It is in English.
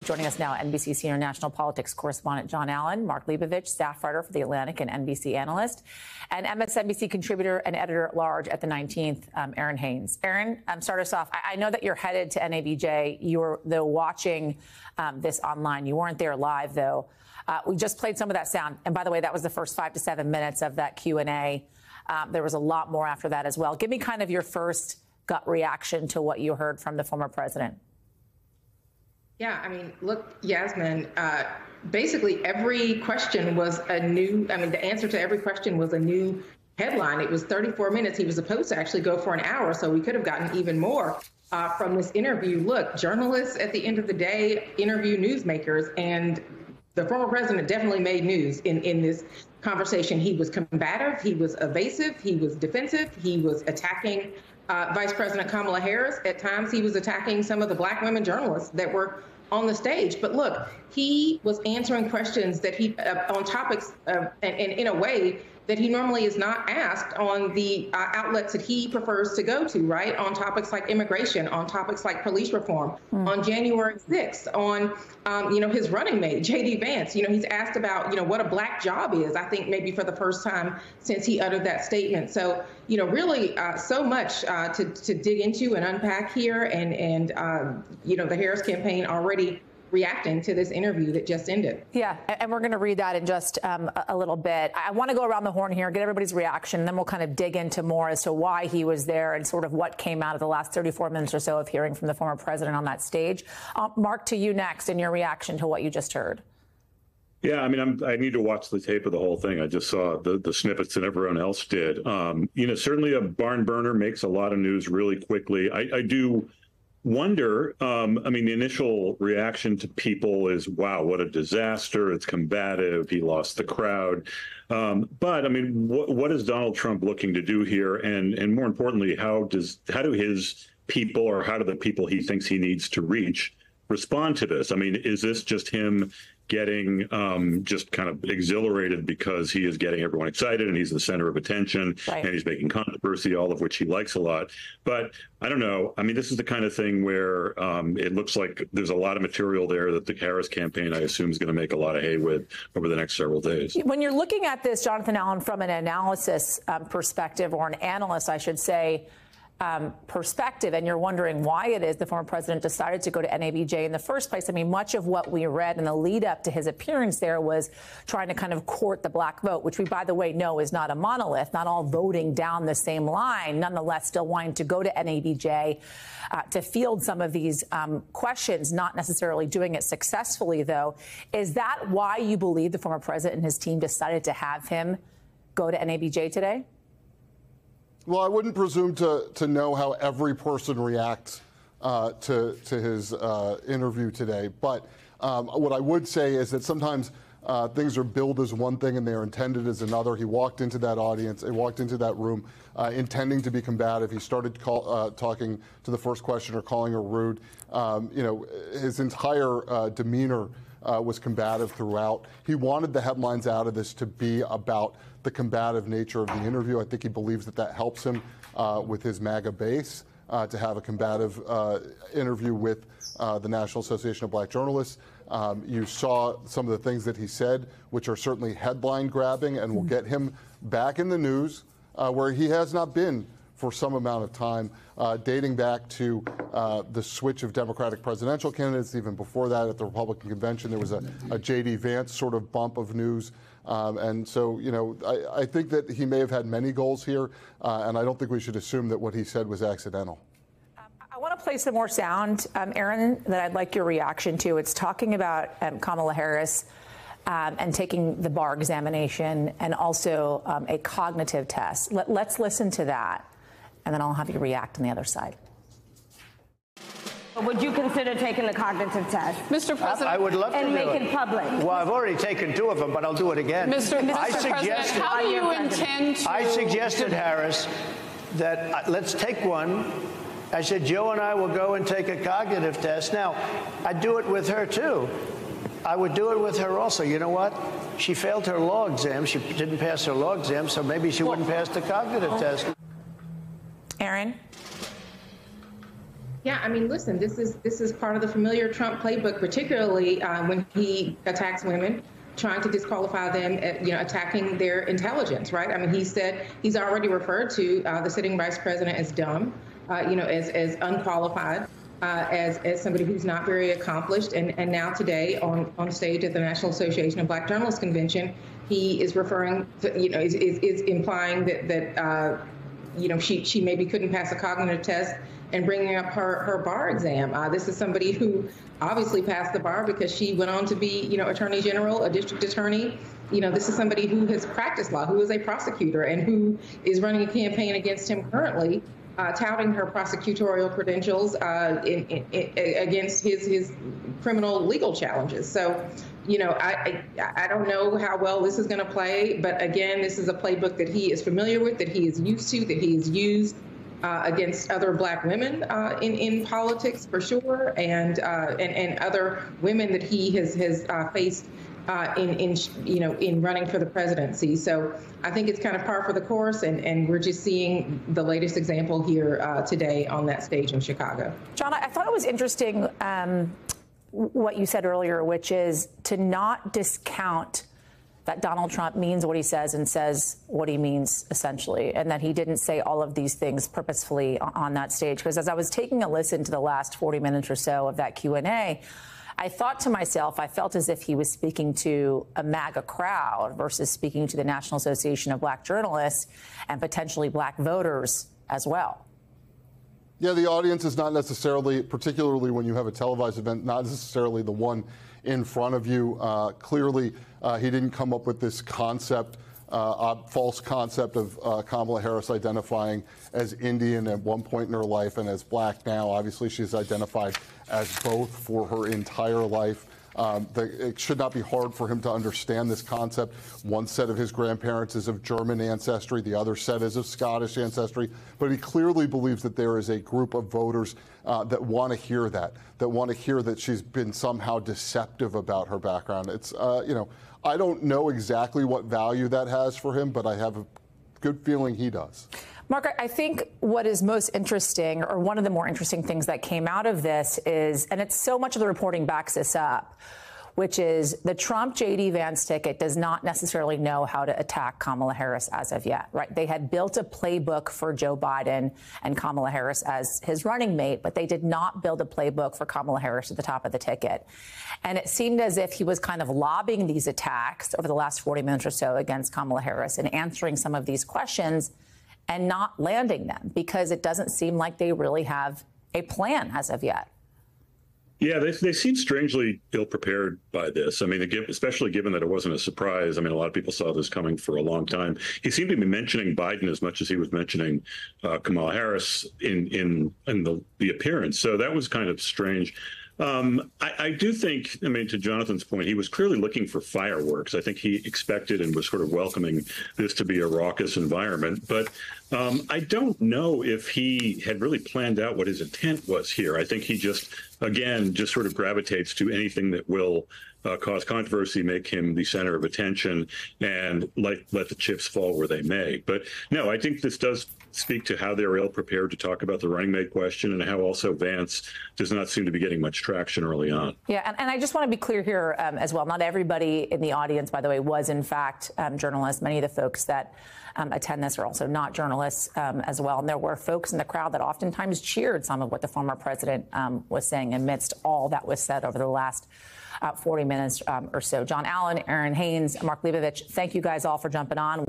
Joining us now, NBC senior national politics correspondent John Allen, Mark Leibovich, staff writer for The Atlantic and NBC Analyst, and MSNBC contributor and editor-at-large at the 19th, Errin Haines. Errin, start us off. I know that you're headed to NABJ. You're watching this online. You weren't there live, though. We just played some of that sound. And by the way, that was the first 5 to 7 minutes of that Q&A. There was a lot more after that as well. Give me kind of your first gut reaction to what you heard from the former president. Yeah, I mean, look, Yasmin, basically every question was the answer to every question was a new headline. It was 34 minutes. He was supposed to actually go for an hour, so we could have gotten even more from this interview. Look, journalists at the end of the day interview newsmakers, and the former president definitely made news in this conversation. He was combative, he was evasive, he was defensive, he was attacking Vice President Kamala Harris. At times, he was attacking some of the Black women journalists that were on the stage. But look, he was answering questions that on topics and in a way that he normally is not asked on the outlets that he prefers to go to, right? On topics like immigration, on topics like police reform, on January 6th, on, his running mate, J.D. Vance. He's asked about, what a Black job is, I think maybe for the first time since he uttered that statement. So, really so much to dig into and unpack here. And the Harris campaign already reacting to this interview that just ended. Yeah, and we're going to read that in just a little bit. I want to go around the horn here, get everybody's reaction, and then we'll kind of dig into more as to why he was there and sort of what came out of the last 34 minutes or so of hearing from the former president on that stage. Mark, to you next and your reaction to what you just heard. Yeah, I mean, I need to watch the tape of the whole thing. I just saw the snippets that everyone else did. Certainly a barn burner makes a lot of news really quickly. I do wonder, the initial reaction to people is, wow, what a disaster. It's combative. He lost the crowd. But what is Donald Trump looking to do here? And more importantly, how do his people, or how do the people he thinks he needs to reach, respond to this? Is this just him getting just kind of exhilarated because he is getting everyone excited and he's the center of attention, right, and he's making controversy, all of which he likes a lot? But I don't know. This is the kind of thing where it looks like there's a lot of material there that the Harris campaign, I assume, is going to make a lot of hay with over the next several days. When you're looking at this, Jonathan Allen, from an analysis perspective, or an analyst, I should say, perspective, and you're wondering why it is the former president decided to go to NABJ in the first place. Much of what we read in the lead up to his appearance there was trying to kind of court the Black vote, which we, by the way, know is not a monolith, not all voting down the same line, nonetheless still wanting to go to NABJ to field some of these questions, not necessarily doing it successfully, though. Is that why you believe the former president and his team decided to have him go to NABJ today? Well, I wouldn't presume to know how every person reacts to his interview today. But what I would say is that sometimes things are billed as one thing and they're intended as another. He walked into that audience, he walked into that room intending to be combative. He started talking to the first questioner, calling her rude. His entire demeanor was combative throughout. He wanted the headlines out of this to be about the combative nature of the interview. I think he believes that helps him with his MAGA base to have a combative interview with the National Association of Black Journalists. You saw some of the things that he said, which are certainly headline grabbing and will get him back in the news where he has not been for some amount of time, dating back to the switch of Democratic presidential candidates. Even before that, at the Republican convention, there was a J.D. Vance sort of bump of news. And so, I think that he may have had many goals here, and I don't think we should assume that what he said was accidental. I want to play some more sound, Errin, that I'd like your reaction to. It's talking about Kamala Harris and taking the bar examination and also a cognitive test. Let's listen to that, and then I'll have you react on the other side. Would you consider taking the cognitive test, Mr. President? I would love to and do make it public. Well, I've already taken 2 of them, but I'll do it again. Mr. President, how do you intend to? I suggested, Harris, that let's take one. I said, Joe and I will go and take a cognitive test. Now, I'd do it with her, too. I would do it with her also. You know what? She failed her law exam. She didn't pass her law exam, so maybe she wouldn't pass the cognitive test. Errin? Yeah, I mean, listen, this is part of the familiar Trump playbook, particularly when he attacks women, trying to disqualify them, attacking their intelligence, right? I mean, he said he's already referred to the sitting vice president as dumb, as unqualified, as somebody who's not very accomplished. And now today on stage at the National Association of Black Journalists Convention, he is referring to, is implying that she maybe couldn't pass a cognitive test and bringing up her bar exam. This is somebody who obviously passed the bar because she went on to be, attorney general, a district attorney. This is somebody who has practiced law, who is a prosecutor, and who is running a campaign against him currently, touting her prosecutorial credentials against his criminal legal challenges. So, I don't know how well this is going to play, but again, this is a playbook that he is familiar with, that he is used to, that he has used against other Black women in politics for sure, and other women that he has faced in running for the presidency. So I think it's kind of par for the course, and we're just seeing the latest example here today on that stage in Chicago. John, I thought it was interesting what you said earlier, which is to not discount that Donald Trump means what he says and says what he means, essentially, and that he didn't say all of these things purposefully on that stage. Because as I was taking a listen to the last 40 minutes or so of that Q&A, I thought to myself, I felt as if he was speaking to a MAGA crowd versus speaking to the National Association of Black Journalists and potentially Black voters as well. Yeah, the audience is not necessarily, particularly when you have a televised event, not necessarily the one in front of you. Clearly, he didn't come up with this concept, false concept of Kamala Harris identifying as Indian at one point in her life and as Black now. Obviously, she's identified as both for her entire life. It should not be hard for him to understand this concept. One set of his grandparents is of German ancestry, the other set is of Scottish ancestry, but he clearly believes that there is a group of voters that want to hear that she's been somehow deceptive about her background. It's, I don't know exactly what value that has for him, but I have a good feeling he does. Mark, I think what is most interesting, or one of the more interesting things that came out of this is, and it's so much of the reporting backs this up, which is the Trump J.D. Vance ticket does not necessarily know how to attack Kamala Harris as of yet, right? They had built a playbook for Joe Biden and Kamala Harris as his running mate, but they did not build a playbook for Kamala Harris at the top of the ticket. And it seemed as if he was kind of lobbing these attacks over the last 40 minutes or so against Kamala Harris and answering some of these questions and not landing them because it doesn't seem like they really have a plan as of yet. Yeah, they seem strangely ill-prepared by this. I mean, especially given that it wasn't a surprise. I mean, a lot of people saw this coming for a long time. He seemed to be mentioning Biden as much as he was mentioning Kamala Harris in the appearance. So that was kind of strange. I do think, I mean, to Jonathan's point, he was clearly looking for fireworks. I think he expected and was sort of welcoming this to be a raucous environment. But I don't know if he had really planned out what his intent was here. I think he just sort of gravitates to anything that will cause controversy, make him the center of attention, and let the chips fall where they may. But no, I think this does speak to how they're ill-prepared to talk about the running mate question and how also Vance does not seem to be getting much traction early on. Yeah, and I just want to be clear here as well. Not everybody in the audience, by the way, was in fact journalists. Many of the folks that attend this are also not journalists as well. And there were folks in the crowd that oftentimes cheered some of what the former president was saying amidst all that was said over the last 40 minutes or so. John Allen, Errin, Haines, Mark Leibovich, thank you guys all for jumping on.